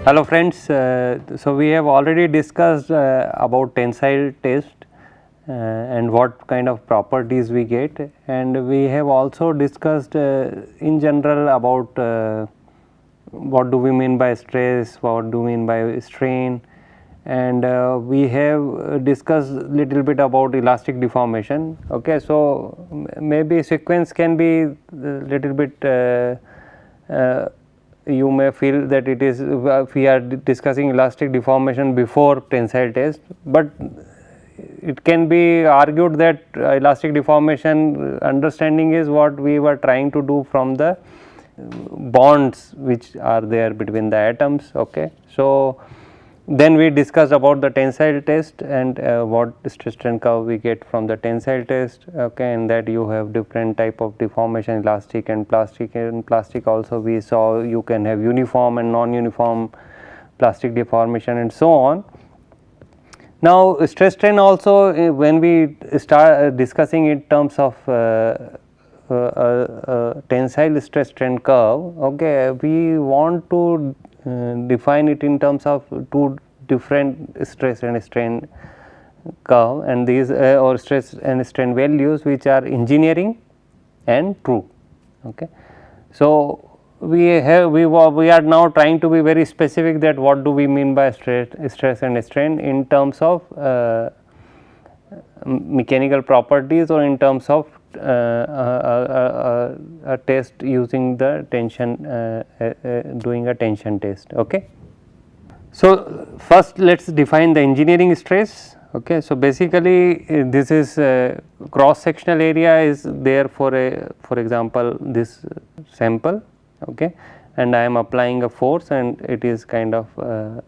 Hello friends, so we have already discussed about tensile test and what kind of properties we get, and we have also discussed in general about what do we mean by stress, what do we mean by strain, and we have discussed little bit about elastic deformation. Okay, so maybe sequence can be little bit you may feel that it is we are discussing elastic deformation before tensile test, but it can be argued that elastic deformation understanding is what we were trying to do from the bonds which are there between the atoms. Okay. So, then we discussed about the tensile test and what stress strain curve we get from the tensile test. Okay, and that you have different type of deformation, elastic and plastic also we saw you can have uniform and non-uniform plastic deformation and so on. Now, stress strain also when we start discussing in terms of tensile stress strain curve, okay, we want to define it in terms of two different stress and strain curve, and these or stress and strain values which are engineering and true. Okay. So, we are now trying to be very specific that what do we mean by stress and strain in terms of mechanical properties or in terms of a test using the tension doing a tension test. Okay. So, first let us define the engineering stress. Okay. So, basically this is cross sectional area is there for example this sample, okay, and I am applying a force and it is kind of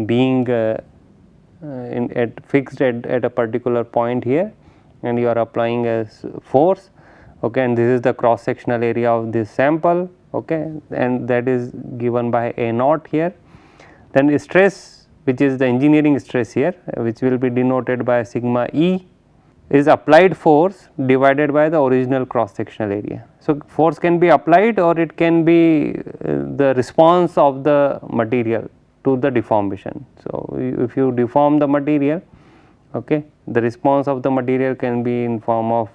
being fixed at a particular point here, and you are applying a force, okay, and this is the cross sectional area of this sample, okay, and that is given by A naught here. Then stress, which is the engineering stress here, which will be denoted by sigma E, is applied force divided by the original cross sectional area. So, force can be applied or it can be the response of the material to the deformation. So, if you deform the material, okay, the response of the material can be in form of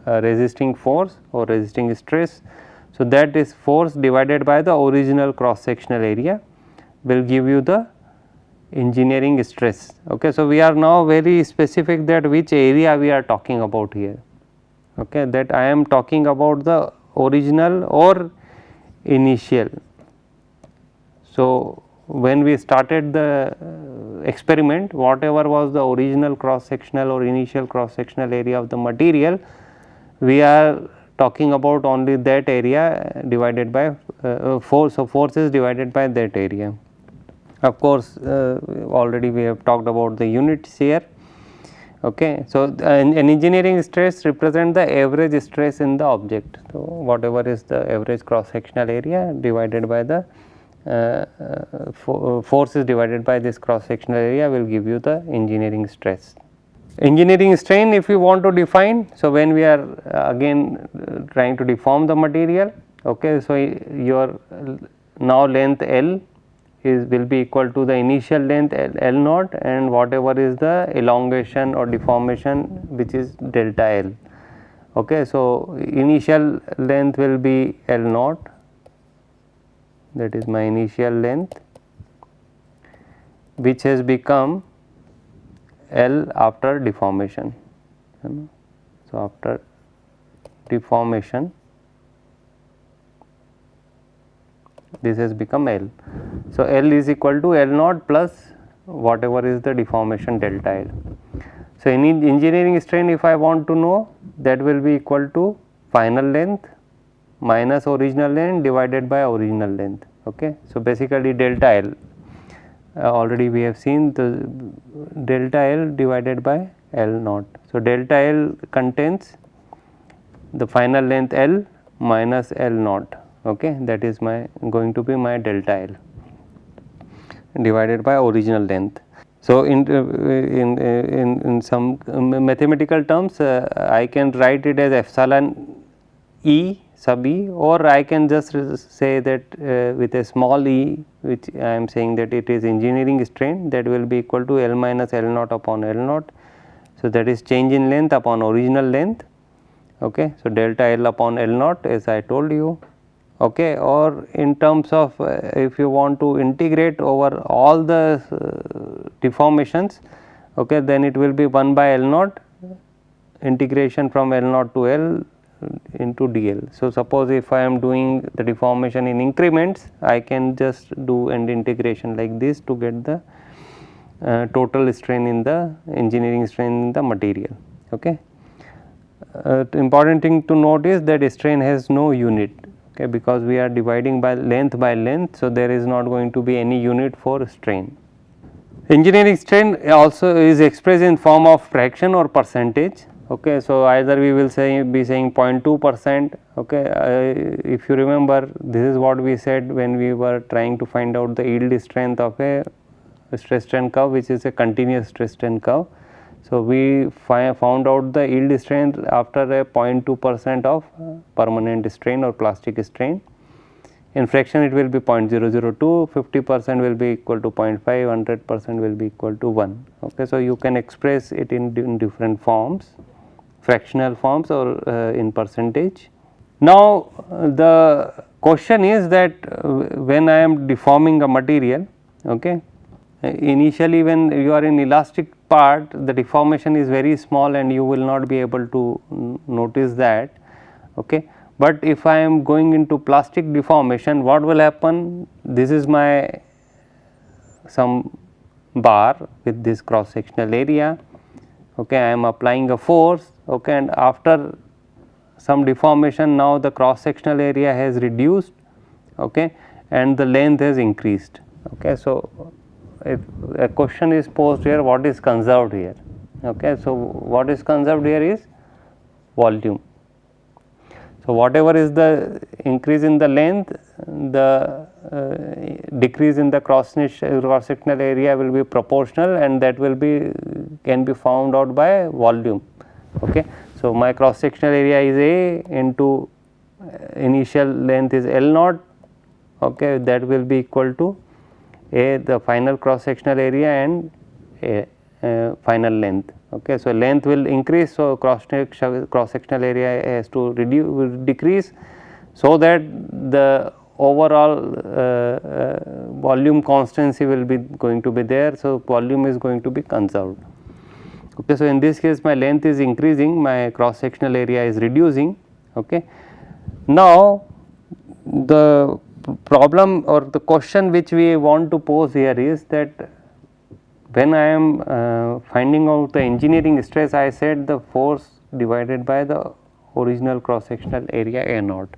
resisting force or resisting stress. So, that is force divided by the original cross sectional area will give you the engineering stress. Okay. So, we are now very specific that which area we are talking about here, okay, that I am talking about the original or initial. So, when we started the experiment, whatever was the original cross sectional or initial cross sectional area of the material, we are talking about only that area divided by force. So, force is divided by that area. Of course, already we have talked about the units here. Okay. So, an engineering stress represent the average stress in the object. So, whatever is the average cross sectional area divided by the force is divided by this cross sectional area will give you the engineering stress. Engineering strain, if you want to define, so when we are again trying to deform the material, okay, so your now length L will be equal to the initial length L naught and whatever is the elongation or deformation which is delta L. Okay. So, initial length will be L naught, that is my initial length, which has become L after deformation. So, after deformation this has become L. So, L is equal to L naught plus whatever is the deformation delta L. So, any engineering strain if I want to know, that will be equal to final length minus original length divided by original length. Okay. So, basically delta L already we have seen the delta L divided by L naught. So, delta L contains the final length L minus L naught, okay, that is my going to be my delta L divided by original length. So, in some mathematical terms I can write it as epsilon E sub e, or I can just say that with a small e, which I am saying that it is engineering strain, that will be equal to L minus L naught upon L naught. So, that is change in length upon original length. Okay. So, delta L upon L naught as I told you. Okay. Or in terms of if you want to integrate over all the deformations, okay, then it will be 1 by L naught integration from L naught to L into dl. So, suppose if I am doing the deformation in increments, I can just do an integration like this to get the total strain in the engineering strain in the material. Okay. The important thing to note is that strain has no unit, okay, because we are dividing by length. So, there is not going to be any unit for strain. Engineering strain also is expressed in form of fraction or percentage. Okay. So, either we will be saying 0.2%. Okay. If you remember, this is what we said when we were trying to find out the yield strength of a stress strain curve, which is a continuous stress strain curve. So, we found out the yield strength after a 0.2% of permanent strain or plastic strain. In fraction it will be 0.002, 50% will be equal to 0.5, 100% will be equal to 1. Okay. So, you can express it in different forms, fractional forms or in percentage. Now, the question is that when I am deforming a material, okay, initially when you are in elastic part, the deformation is very small and you will not be able to notice that. Okay. But if I am going into plastic deformation, what will happen? This is my some bar with this cross sectional area. Okay, I am applying a force, okay, and after some deformation, now the cross sectional area has reduced, okay, and the length has increased. Okay. So, if a question is posed here, what is conserved here? Okay. So, what is conserved here is volume. So, whatever is the increase in the length, the decrease in the cross sectional area will be proportional, and that will be can be found out by volume. Okay. So, my cross sectional area is A into initial length is L naught, okay, that will be equal to A the final cross sectional area and A final length. Okay. So, length will increase, so cross sectional area has to decrease, so that the overall volume constancy will be going to be there. So, volume is going to be conserved. Okay. So, in this case my length is increasing, my cross sectional area is reducing. Okay. Now, the problem or the question which we want to pose here is that when I am finding out the engineering stress, I said the force divided by the original cross sectional area A naught.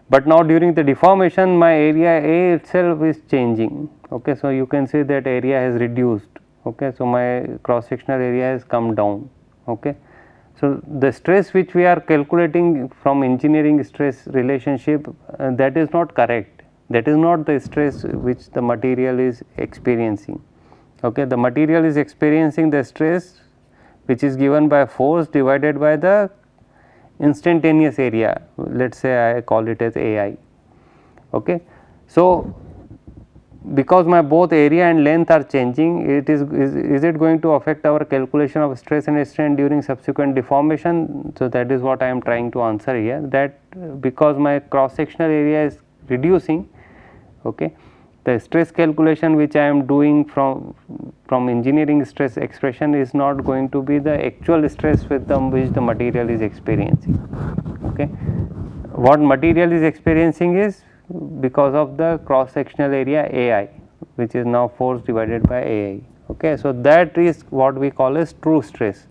But now during the deformation, my area A itself is changing. Okay. So, you can see that area has reduced. Okay. So, my cross sectional area has come down. Okay. So, the stress which we are calculating from engineering stress relationship, that is not correct. That is not the stress which the material is experiencing. Okay. The material is experiencing the stress which is given by force divided by the instantaneous area, let us say I call it as AI. Okay. So, because my both area and length are changing, it is it going to affect our calculation of stress and strain during subsequent deformation? So, that is what I am trying to answer here, that because my cross sectional area is reducing, okay, the stress calculation which I am doing from engineering stress expression is not going to be the actual stress with which the material is experiencing. Okay. What material is experiencing is because of the cross sectional area AI, which is now force divided by AI. Okay. So, that is what we call as true stress.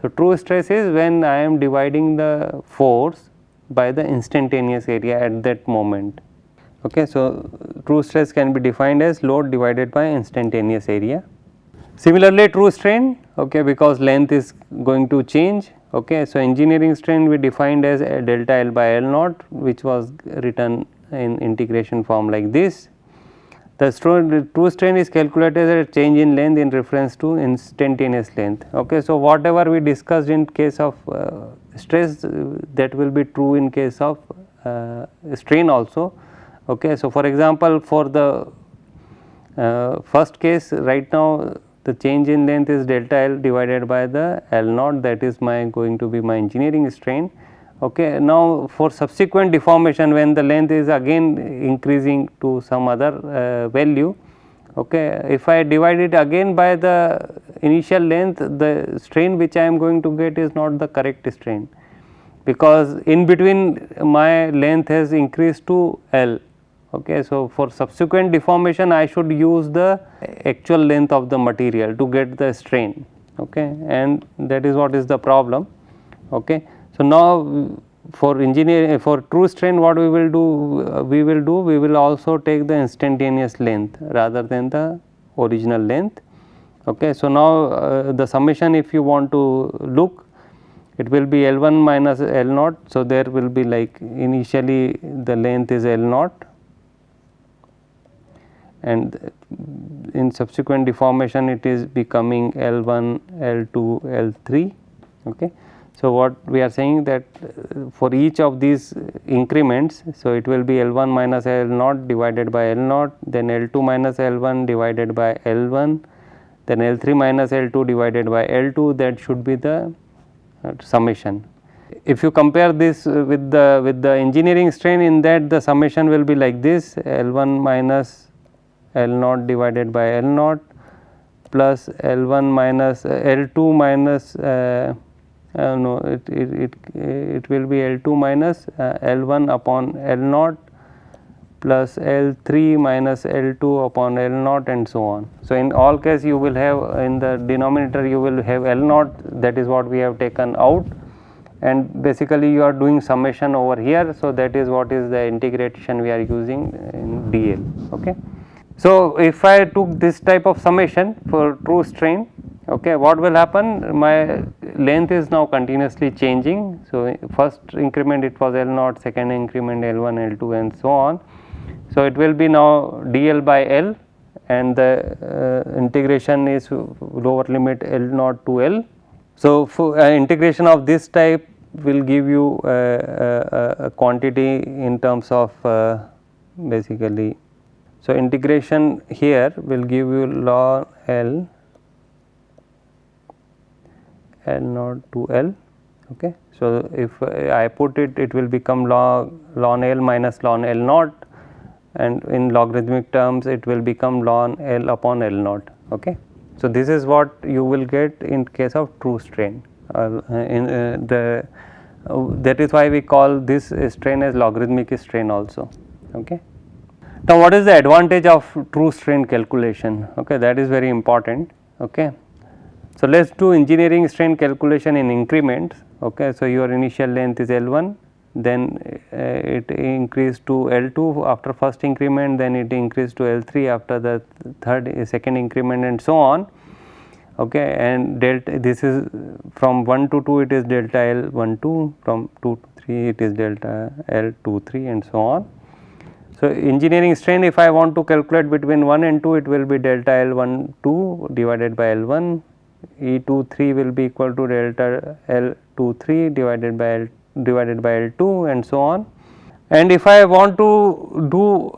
So, true stress is when I am dividing the force by the instantaneous area at that moment. Okay. So, true stress can be defined as load divided by instantaneous area. Similarly, true strain, okay, because length is going to change. Okay. So, engineering strain we defined as delta L by L naught, which was written in integration form like this. The true strain is calculated as a change in length in reference to instantaneous length. Okay. So, whatever we discussed in case of stress, that will be true in case of strain also. Okay. So, for example, for the first case right now the change in length is delta L divided by the L naught, that is my going to be my engineering strain. Okay. Now, for subsequent deformation when the length is again increasing to some other value, okay, if I divide it again by the initial length, the strain which I am going to get is not the correct strain, because in between my length has increased to L. Okay. So, for subsequent deformation I should use the actual length of the material to get the strain, okay, and that is what is the problem. Okay. So, now for engineering, for true strain what we will do, we will also take the instantaneous length rather than the original length. Okay. So, now the summation if you want to look, it will be L 1 minus L naught. So, there will be like initially the length is L naught, and in subsequent deformation it is becoming L 1, L 2, L 3. Okay. So, what we are saying that for each of these increments, so it will be L 1 minus L naught divided by L naught, then L 2 minus L 1 divided by L 1, then L 3 minus L 2 divided by L 2, that should be the summation. If you compare this with the engineering strain, in that the summation will be like this: L 1 minus L naught divided by L naught plus L 1 minus L 2 minus no, it will be L 2 minus L 1 upon L naught plus L 3 minus L 2 upon L naught, and so on. So, in all case you will have in the denominator you will have L naught, that is what we have taken out, and basically you are doing summation over here. So, that is what is the integration we are using in DL. Okay. So, if I took this type of summation for true strain, okay, what will happen, my length is now continuously changing. So, first increment it was L naught, second increment L 1, L 2 and so on. So, it will be now dl by L, and the integration is lower limit L naught to L. So, for integration of this type will give you a quantity in terms of basically. So, integration here will give you ln L naught to L. Okay. So, if I put it, it will become ln L minus ln L naught, and in logarithmic terms it will become ln L upon L naught. Okay. So, this is what you will get in case of true strain. That is why we call this strain as logarithmic strain also. Okay. Now, what is the advantage of true strain calculation? Okay, that is very important. Okay. So, let us do engineering strain calculation in increments. Okay. So, your initial length is L 1, then it increased to L 2 after first increment, then it increased to L 3 after the second increment, and so on. Okay. And delta, this is from 1 to 2 it is delta L 1 2, from 2 to 3 it is delta L 2 3, and so on. So, engineering strain, if I want to calculate between 1 and 2, it will be delta L 1 2 divided by L 1, E 2 3 will be equal to delta L 2 3 divided by L 2, and so on. And if I want to do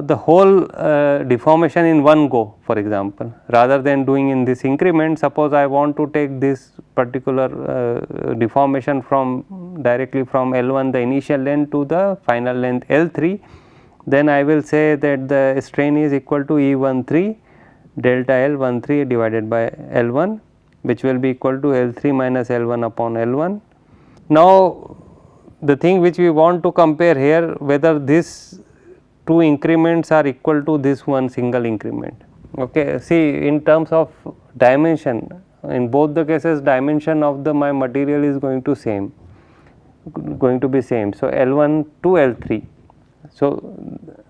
the whole deformation in one go, for example, rather than doing in this increment, suppose I want to take this particular deformation from directly from L 1 the initial length to the final length L 3, then I will say that the strain is equal to E 1 3 delta L 1 3 divided by L 1, which will be equal to L 3 minus L 1 upon L 1. Now, the thing which we want to compare here, whether these two increments are equal to this one single increment. Okay. See, in terms of dimension, in both the cases dimension of my material is going to be same. So, L 1 to L 3. So,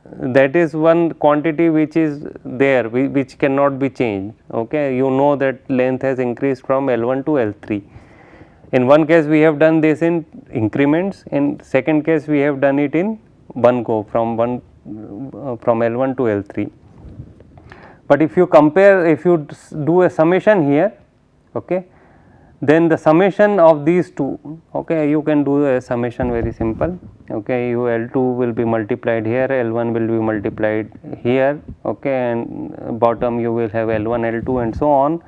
that is one quantity which is there, which cannot be changed. Okay. You know that length has increased from L 1 to L 3. In one case we have done this in increments, in second case we have done it in one go from L 1 to L 3. But if you compare, if you do a summation here, okay, then the summation of these two, okay, you can do a summation very simple, okay, you L2 will be multiplied here, L1 will be multiplied here, okay, and bottom you will have L1, L2 and so on.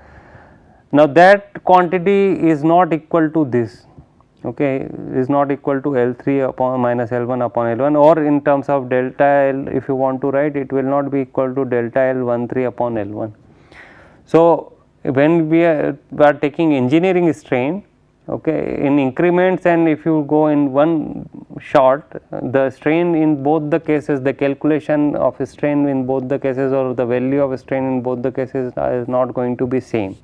Now that quantity is not equal to this, okay, is not equal to L3 upon minus L1 upon L1, or in terms of delta L, if you want to write, it will not be equal to delta L13 upon L1. So when we are taking engineering strain, okay, in increments, and if you go in one shot, the strain in both the cases, the calculation of strain in both the cases, or the value of strain in both the cases is not going to be same.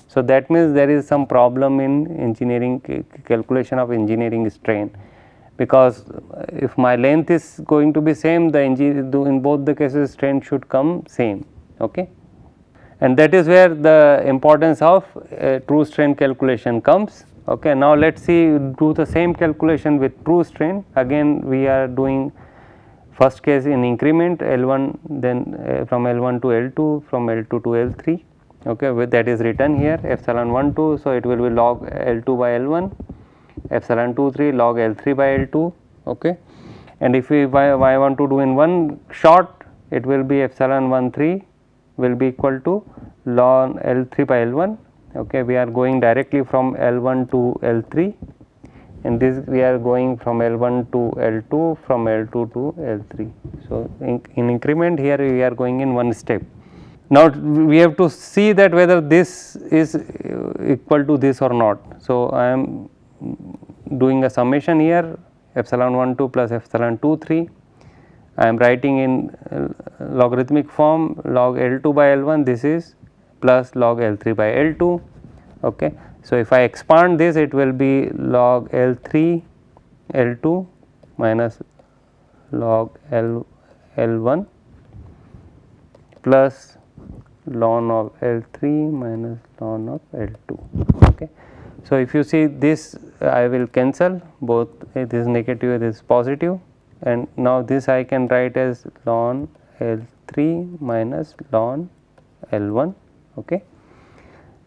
So that means there is some problem in engineering calculation of engineering strain, because if my length is going to be same, the in both the cases strain should come same, okay. And that is where the importance of true strain calculation comes, okay. Now let us see, do the same calculation with true strain. Again we are doing first case in increment L1, then from L1 to L2, from L2 to L3, okay, with that is written here epsilon 1 2, so it will be log L2 by L1, epsilon 2 3 log L3 by L2, okay. And if we I want to do in one shot, it will be epsilon 1 3 will be equal to ln L3 by L1, okay. We are going directly from L1 to L3, and this we are going from L1 to L2, from L2 to L3. So in increment here we are going in one step. Now we have to see that whether this is equal to this or not. So I am doing a summation here, epsilon 1 2 plus epsilon 2 3. I am writing in logarithmic form, log L2 by L1, this is plus log L3 by L2, okay. So if I expand this, it will be log L3 L2 minus log L1 plus ln of L3 minus ln of L2, okay. So if you see this, I will cancel both, this is negative, this is positive, and now this I can write as ln L3 minus ln L1, okay.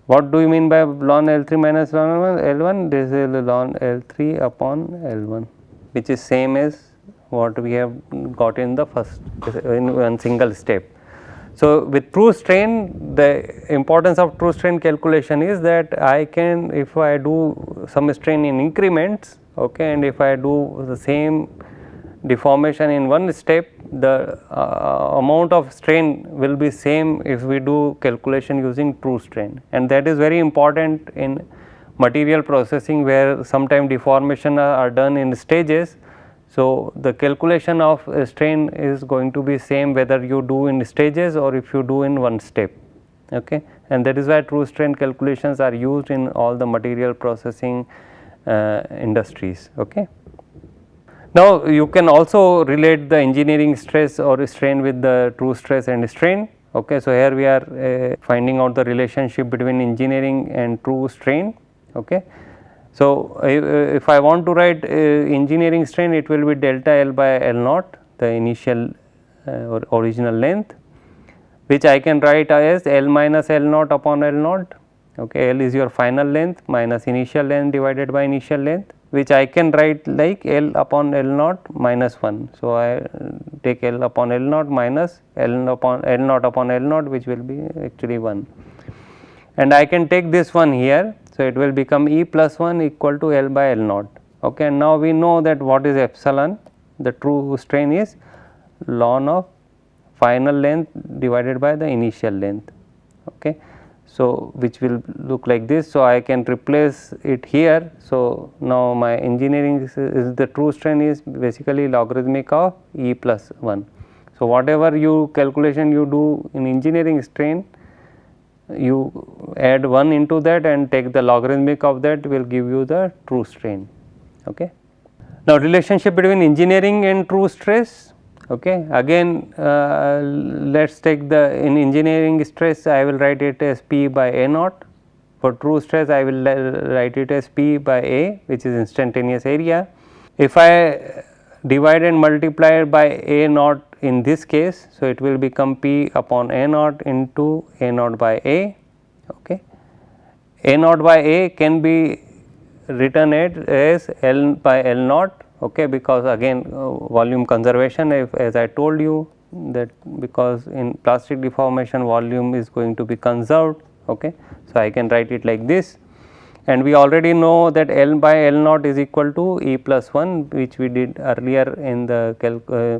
What do you mean by ln L3 minus ln L1? This is ln L3 upon L1, which is same as what we have got in the first, in one single step. So with true strain, the importance of true strain calculation is that I can, if I do some strain in increments, okay, and if I do the same deformation in one step, the amount of strain will be same if we do calculation using true strain, and that is very important in material processing, where sometime deformation are done in stages. So the calculation of strain is going to be same whether you do in stages or if you do in one step, okay. And that is why true strain calculations are used in all the material processing industries, okay. Now you can also relate the engineering stress or strain with the true stress and strain, okay. So here we are finding out the relationship between engineering and true strain, okay. So if I want to write engineering strain, it will be delta L by L naught, the initial or original length, which I can write as L minus L naught upon L naught, okay. L is your final length minus initial length divided by initial length, which I can write like L upon L naught minus 1. So I take L upon L naught minus L upon L naught upon L naught, which will be actually 1, and I can take this one here. So it will become E plus 1 equal to L by L naught, okay. And now we know that what is epsilon, the true strain is ln of final length divided by the initial length, okay. So which will look like this. So I can replace it here. So now my engineering is the true strain is basically logarithmic of E plus 1. So whatever you calculation you do in engineering strain, you add 1 into that and take the logarithmic of that, will give you the true strain, okay. Now relationship between engineering and true stress, okay. Again let us take the, in engineering stress I will write it as P by A naught. For true stress I will write it as P by A, which is instantaneous area. If I divide and multiply by A naught in this case, so it will become P upon A naught into A naught by A, okay. A naught by A can be written as L by L naught, okay, because again volume conservation, as I told you that because in plastic deformation volume is going to be conserved, okay. So, I can write it like this, and we already know that L by L naught is equal to E plus 1, which we did earlier in the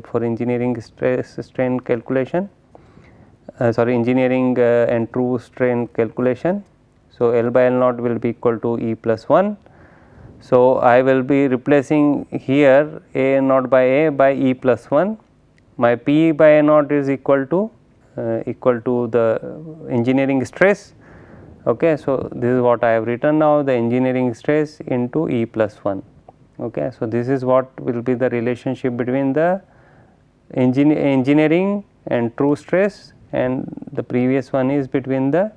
for engineering stress strain calculation, engineering and true strain calculation. So, L by L naught will be equal to E plus 1. So, I will be replacing here A naught by A by E plus 1. My P by A naught is equal to the engineering stress. Okay. So, this is what I have written now, the engineering stress into E plus 1. Okay. So, this is what will be the relationship between the engineering and true stress, and the previous one is between the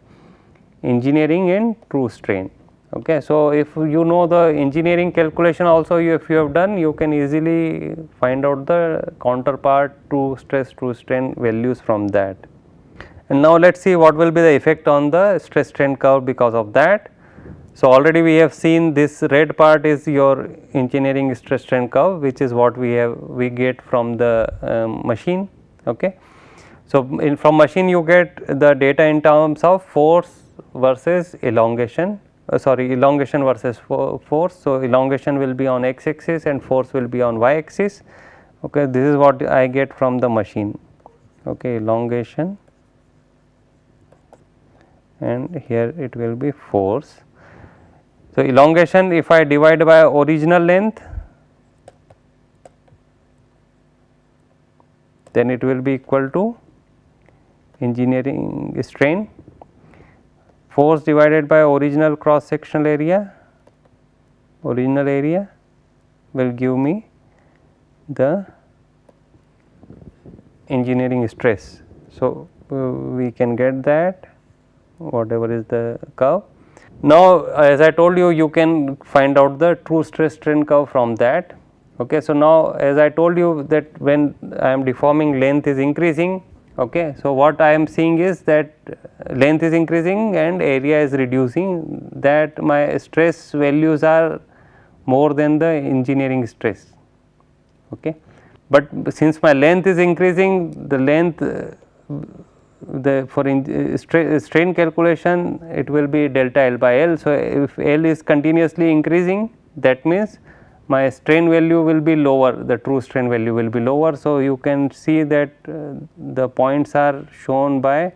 engineering and true strain. Okay. So, if you know the engineering calculation also, if you have done, you can easily find out the counterpart true stress, true strain values from that. And now, let us see what will be the effect on the stress strain curve because of that. So, already we have seen this red part is your engineering stress strain curve, which is what we get from the machine. Okay. So, from machine you get the data in terms of force versus elongation, elongation versus force. So, elongation will be on x axis and force will be on y axis. Okay. This is what I get from the machine. Okay. Elongation, and here it will be force. So, elongation, if I divide by original length, then it will be equal to engineering strain. Force divided by original cross sectional area, will give me the engineering stress. So, we can get that whatever is the curve. Now, as I told you, you can find out the true stress strain curve from that. Okay. So, now as I told you that when I am deforming, length is increasing. Okay. So, what I am seeing is that length is increasing and area is reducing, that my stress values are more than the engineering stress. Okay. But since my length is increasing, the length for strain calculation, it will be delta L by L. So, if L is continuously increasing, that means my strain value will be lower, the true strain value will be lower. So, you can see that the points are shown by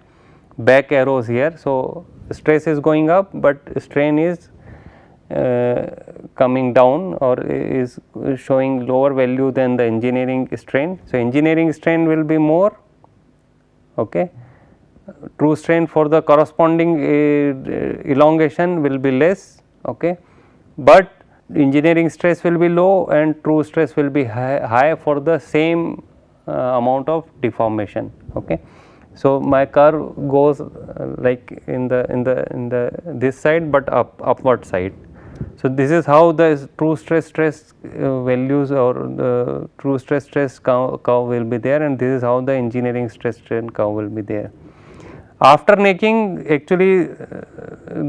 back arrows here. So, stress is going up, but strain is coming down or is showing lower value than the engineering strain. So, engineering strain will be more, okay. True strain for the corresponding elongation will be less, okay. But engineering stress will be low and true stress will be high for the same amount of deformation. Okay. So, my curve goes like in this side, but upward side. So, this is how the true stress values or the true stress curve will be there, and this is how the engineering stress strain curve will be there. After necking, actually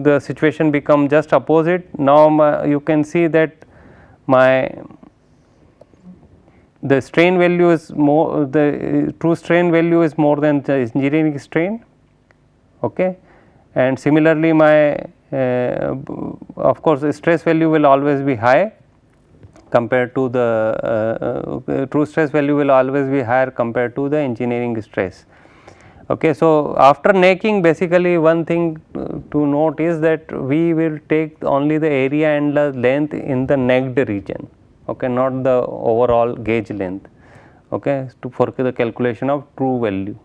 the situation become just opposite. Now, you can see that the strain value is more, the true strain value is more than the engineering strain, okay. And similarly, my of course, the stress value will always be high compared to the true stress value will always be higher compared to the engineering stress. Okay. So, after necking, basically one thing to note is that we will take only the area and the length in the necked region, okay, not the overall gauge length, okay, for the calculation of true value.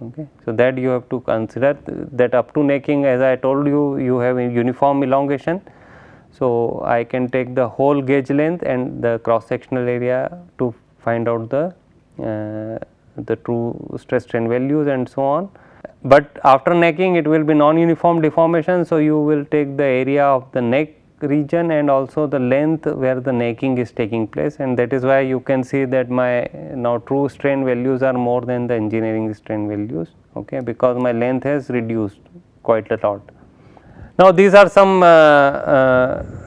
Okay. So, that you have to consider that up to necking, as I told you, you have a uniform elongation. So, I can take the whole gauge length and the cross sectional area to find out the true stress strain values and so on. But after necking, it will be non-uniform deformation. So, you will take the area of the neck region and also the length where the necking is taking place, and that is why you can see that my now true strain values are more than the engineering strain values, okay, because my length has reduced quite a lot. Now, these are some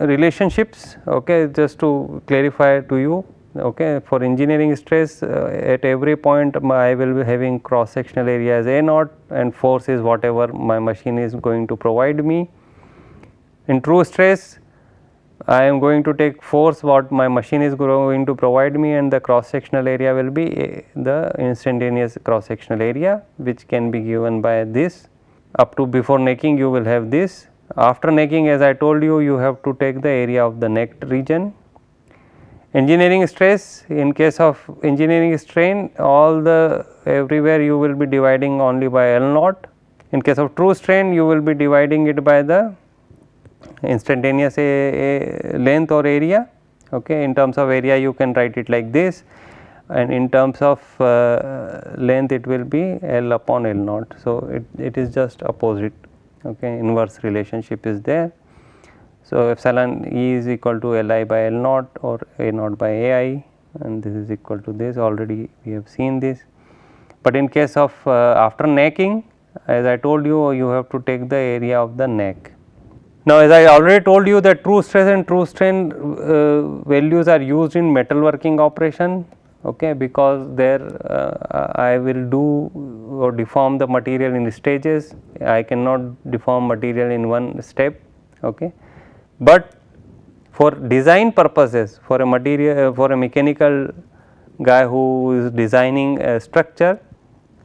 relationships, okay, just to clarify to you. Okay, for engineering stress, at every point I will be having cross sectional area as A naught and force is whatever my machine is going to provide me. In true stress, I am going to take force what my machine is going to provide me, and the cross sectional area will be the instantaneous cross sectional area, which can be given by this. Up to before necking you will have this. After necking, as I told you, you have to take the area of the necked region. Engineering stress, in case of engineering strain, all the everywhere you will be dividing only by L naught. In case of true strain, you will be dividing it by the instantaneous length or area. Okay. In terms of area, you can write it like this, and in terms of length, it will be L upon L naught. So, it is just opposite. Okay. Inverse relationship is there. So, epsilon E is equal to Li by L naught or A naught by Ai, and this is equal to this. Already we have seen this, but in case of after necking, as I told you, you have to take the area of the neck. Now, as I already told you that true stress and true strain values are used in metalworking operation, okay, because there I will do or deform the material in stages. I cannot deform material in one step, okay. But for design purposes, for a material, for a mechanical guy who is designing a structure,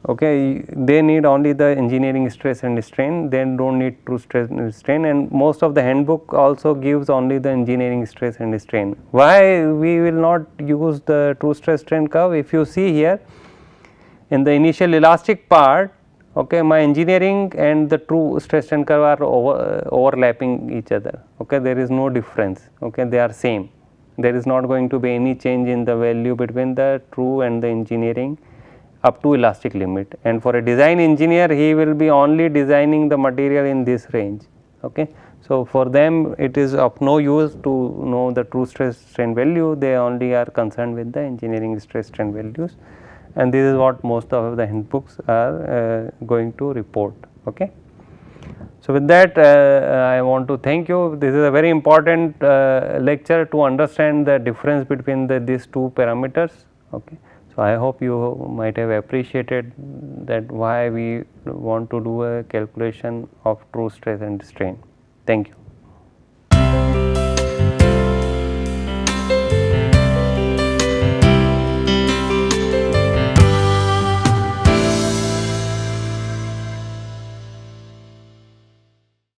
okay, they need only the engineering stress and strain, they do not need true stress and strain, and most of the handbook also gives only the engineering stress and strain. Why we will not use the true stress strain curve? If you see here in the initial elastic part, okay, my engineering and the true stress strain curve are overlapping each other, okay, there is no difference, okay, they are same. There is not going to be any change in the value between the true and the engineering up to elastic limit, and for a design engineer, he will be only designing the material in this range. Okay. So, for them it is of no use to know the true stress strain value, they only are concerned with the engineering stress strain values, and this is what most of the handbooks are going to report. Okay. So, with that I want to thank you. This is a very important lecture to understand the difference between these two parameters. Okay. So, I hope you might have appreciated that why we want to do a calculation of true stress and strain. Thank you.